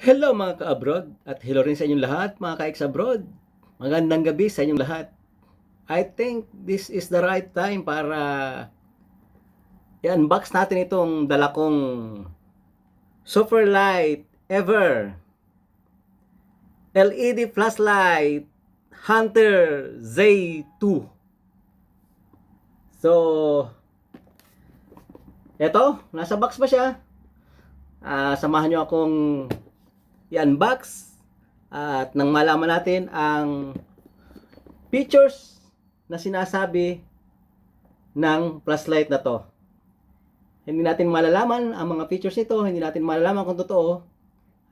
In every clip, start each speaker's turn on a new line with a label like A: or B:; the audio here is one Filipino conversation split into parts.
A: Hello mga ka-abroad at hello rin sa inyong lahat mga ka-ex-abroad. Magandang gabi sa inyong lahat. I think this is the right time para i-unbox natin itong dala kong super light ever LED flashlight Hunter Z2. So, eto, nasa box pa siya. Samahan nyo akong i-unbox at nang malaman natin ang features na sinasabi ng flashlight na to. Hindi natin malalaman ang mga features nito, hindi natin malalaman kung totoo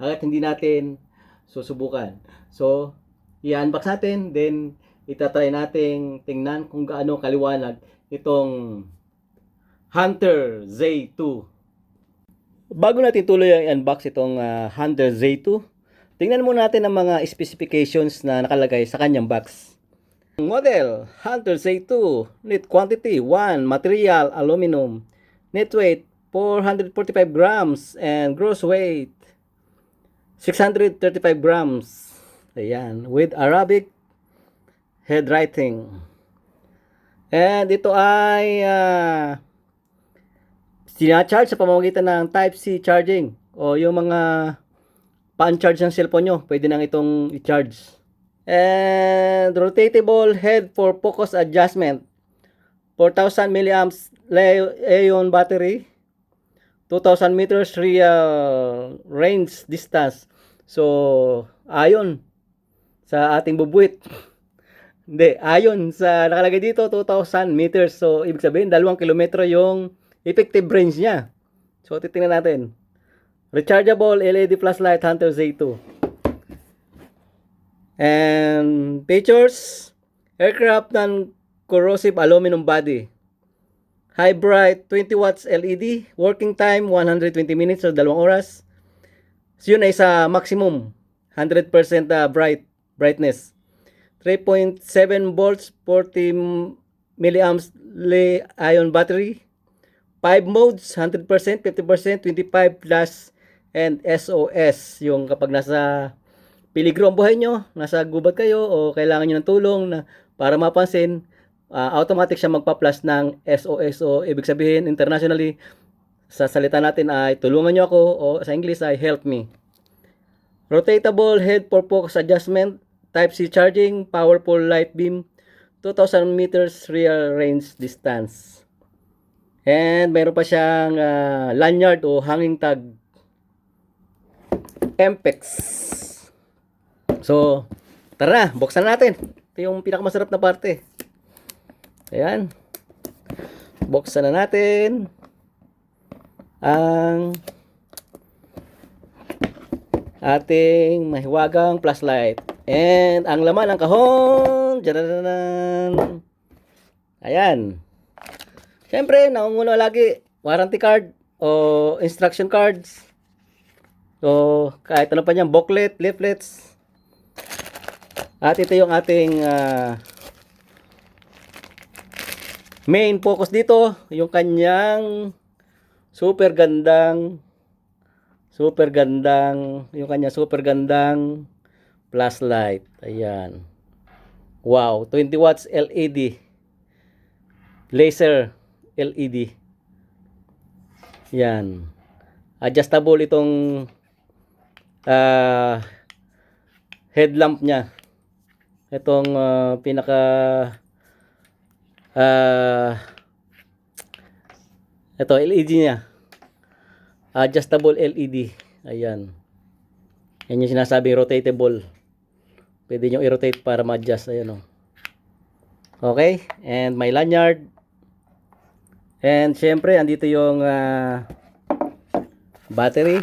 A: hanggat hindi natin susubukan. So, i-unbox natin, then itatry natin tingnan kung gaano kaliwanag itong Hunter Z2. Bago natin tuloy ang i-unbox itong Hunter Z2, tingnan muna natin ang mga specifications na nakalagay sa kanyang box. Model, Hunter Z2, net quantity 1, material, aluminum, net weight 445 grams, and gross weight 635 grams. Ayan, with Arabic handwriting. And ito ay sinacharge sa pamamagitan ng Type-C charging o yung mga pa-charge ng cellphone nyo, pwede nang itong i-charge. And rotatable head for focus adjustment, 4,000 milliamps Aeon battery, 2,000 meters real range distance. So, ayon sa ating bubuit. Hindi, ayon sa nakalagay dito, 2,000 meters. So, ibig sabihin, 2 kilometro yung effective range niya. So, titingnan natin. Rechargeable LED flashlight Hunter Z2. And features, aircraft non-corrosive aluminum body. High bright 20 watts LED. Working time 120 minutes o 2 oras. So, yun ay sa maximum 100% brightness. 3.7 volts 40 milliamps Li-ion battery. 5 modes, 100%, 50%, 25 plus, and SOS. Yung kapag nasa peligro ang buhay nyo, nasa gubat kayo, o kailangan nyo ng tulong na para mapansin, automatic siya magpa-plus ng SOS. O ibig sabihin, internationally, sa salita natin ay tulungan nyo ako, o sa English ay help me. Rotatable head for focus adjustment, Type-C charging, powerful light beam, 2,000 meters real range distance. And meron pa siyang lanyard o hanging tag. MPEX. So, tara na, buksan natin. Ito yung pinakamasarap na parte. Ayan. Buksan na natin ang ating mahiwagang flashlight. And ang laman ng kahon. Jararan. Ayan. Siyempre, naunguna lagi warranty card o instruction cards. So, kahit ano pa niyan, booklet, leaflets. At ito yung ating main focus dito, yung kanyang super gandang flashlight. Ayan. Wow, 20 watts LED. Laser LED. Yan. Adjustable itong headlamp niya. Itong pinaka ito LED niya. Adjustable LED. Ayan. Yan yung sinasabing rotatable. Pwede nyo i-rotate para ma-adjust. Ayan o. Okay. And may lanyard. And syempre, andito yung battery.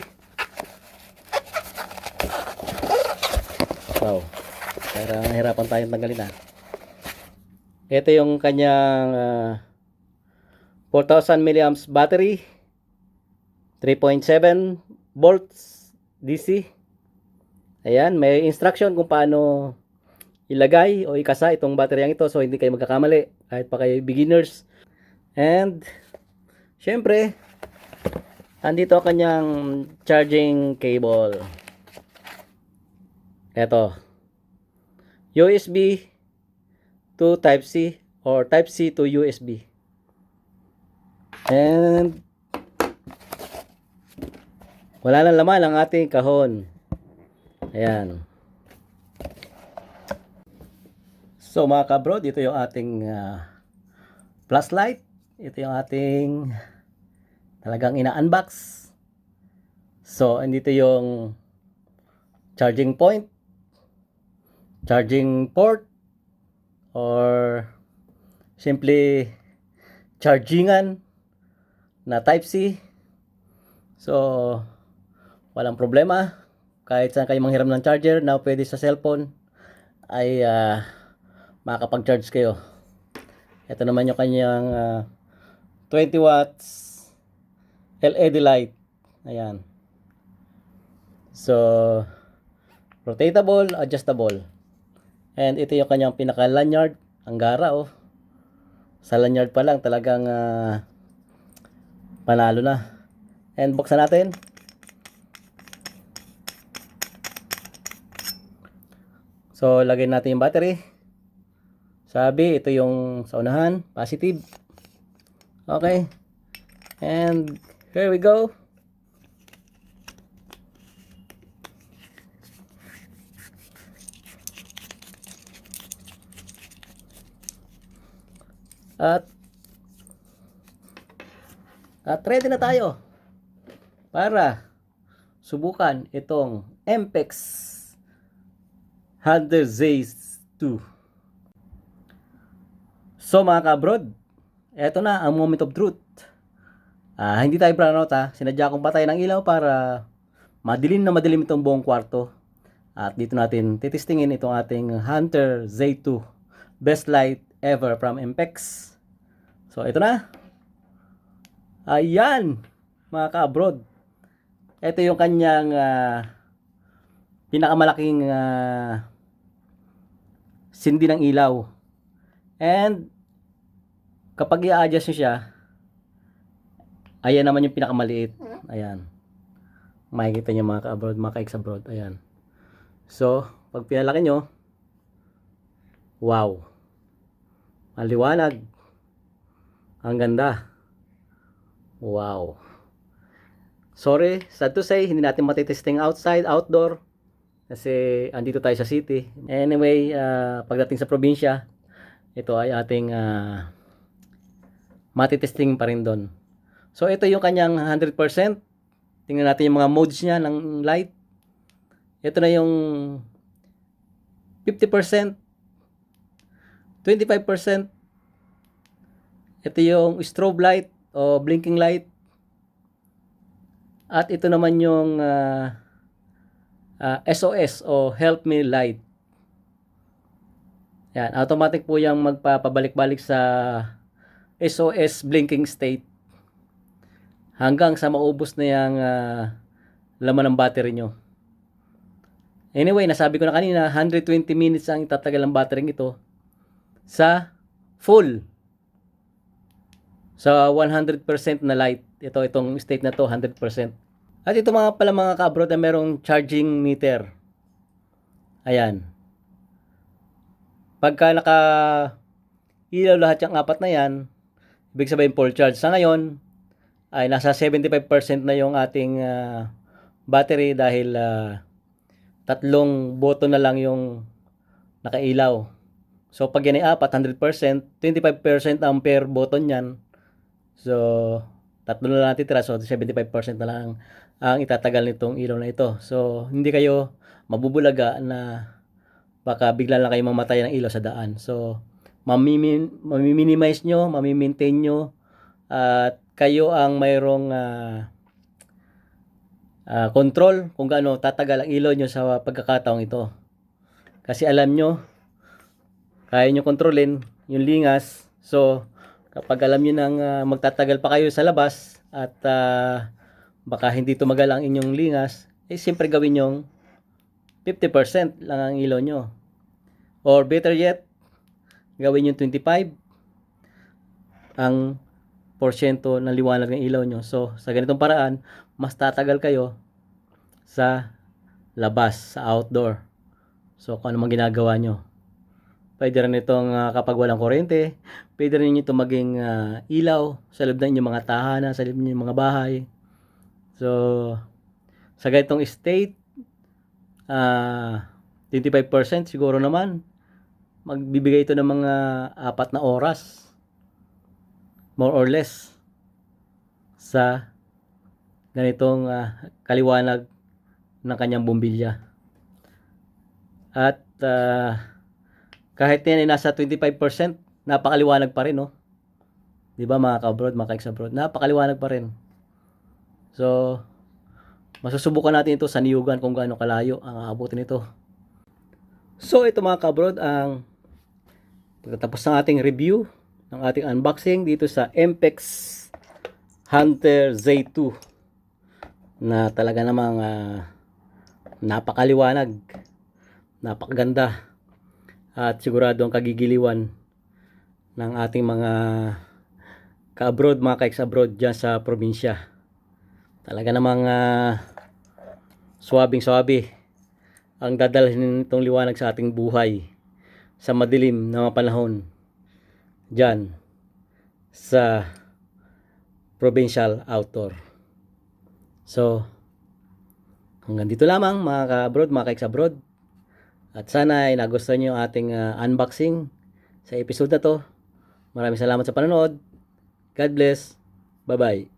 A: Wow. Para nahirapan tayong tanggalin . Ito yung kanyang 4,000 milliamps battery. 3.7 volts DC. Ayan, may instruction kung paano ilagay o ikasa itong bateryang ito. So, hindi kayo magkakamali. Kahit pa kayo beginners. And, syempre, andito ang kanyang charging cable. Eto, USB to Type-C or Type-C to USB. And wala nang laman ang ating kahon. Ayan. So mga kabrod, ito yung ating flashlight. Ito yung ating talagang ina-unbox. So, andito yung charging point, charging port, or simply chargingan na Type-C. So, walang problema. Kahit saan kayo manghiram ng charger na pwede sa cellphone, ay makakapag-charge kayo. Ito naman yung kanyang 20 watts LED light. Ayan. So, rotatable, adjustable. And ito yung kanyang pinaka-lanyard. Ang gara, oh. Sa lanyard pa lang, talagang panalo na. And buksan natin. So, lagay natin yung battery. Sabi, ito yung sa unahan, positive. Okay. And here we go. At ready na tayo para subukan itong MPEX Hunter Zase 2. So mga kabrod, eto na ang moment of truth. Hindi tayo brownout ha. Sinadya kong patay ng ilaw para madilim na madilim itong buong kwarto. At dito natin titistingin itong ating Hunter Zase 2. Best light ever from MPEX. So ito na. Ayan mga ka-abroad. Ito yung kanyang pinakamalaking sindi ng ilaw. And kapag i-adjust nyo siya, ayan naman yung pinakamaliit. Ayan. Makikita nyo mga ka-abroad, mga ka-ex-abroad. Ayan. So, pag pinalaki nyo, wow. Maliwanag. Ang ganda. Wow. Sorry, sad to say, hindi natin matitesting outside, outdoor. Kasi andito tayo sa city. Anyway, pagdating sa probinsya, ito ay ating matitesting pa rin doon. So ito yung kanyang 100%. Tingnan natin yung mga modes niya ng light. Ito na yung 50%, 25%. Ito yung strobe light o blinking light. At ito naman yung SOS o help me light. Yan, automatic po yung magpapabalik-balik sa SOS blinking state hanggang sa maubos na yung laman ng battery nyo. Anyway, nasabi ko na kanina, 120 minutes ang itatagal ng battery ito sa full. Sa 100% na light. Itong state na to, 100%. At ito pala mga ka-abroad na merong charging meter. Ayan. Pagka naka-ilaw lahat yung apat na yan, ibig sabihin full charge. Sa ngayon, ay nasa 75% na yung ating battery dahil 3 button na lang yung nakailaw. So pag yan ay apat, 100%, 25% ang per button yan. So 3 na lang natitira, so 75% na lang ang itatagal nitong ilaw na ito. So hindi kayo mabubulaga na baka bigla lang kayo mamatay ng ilaw sa daan. So mamimi-minimize nyo, mami-maintain nyo, at kayo ang mayroong control kung gaano tatagal ang ilaw nyo sa pagkakataong ito. Kasi alam nyo, kaya nyo kontrolin yung lingas. So kapag alam nyo nang magtatagal pa kayo sa labas at baka hindi tumagal ang inyong lingas, siyempre gawin yung 50% lang ang ilaw nyo. Or better yet, gawin yung 25 ang porsyento ng liwanag ng ilaw nyo. So sa ganitong paraan, mas tatagal kayo sa labas, sa outdoor. So kung ano mang ginagawa nyo. Pwede rin itong kapag walang kuryente, pwede rin ito maging ilaw sa loob ng inyong mga tahanan, sa loob ng inyong mga bahay. So sa ganitong state, 25% siguro naman magbibigay ito ng mga 4 na oras more or less sa ganitong kaliwanag ng kanyang bumbilya. At kahit yan ay nasa 25%, napakaliwanag pa rin, no? 'Di ba mga ka-abroad, mga ka-ex-abroad, napakaliwanag pa rin. So masusubukan natin ito sa niyugan kung gaano kalayo ang aabutin nito. So ito mga ka-abroad ang pagkatapos ng ating review, ng ating unboxing dito sa MPEX Hunter Z2 na talaga namang napakaliwanag, napakaganda at sigurado ang kagigiliwan ng ating mga ka-abroad, mga ka-ex-abroad dyan sa probinsya. Talaga namang swabing-swabe ang dadalhin nitong liwanag sa ating buhay sa madilim na mga panahon dyan sa provincial outdoor. So hanggang dito lamang mga ka-abroad, mga ka-ex-abroad, at sana ay nagustuhan nyo yung ating unboxing sa episode na to. Maraming salamat sa panonood. God bless. Bye bye.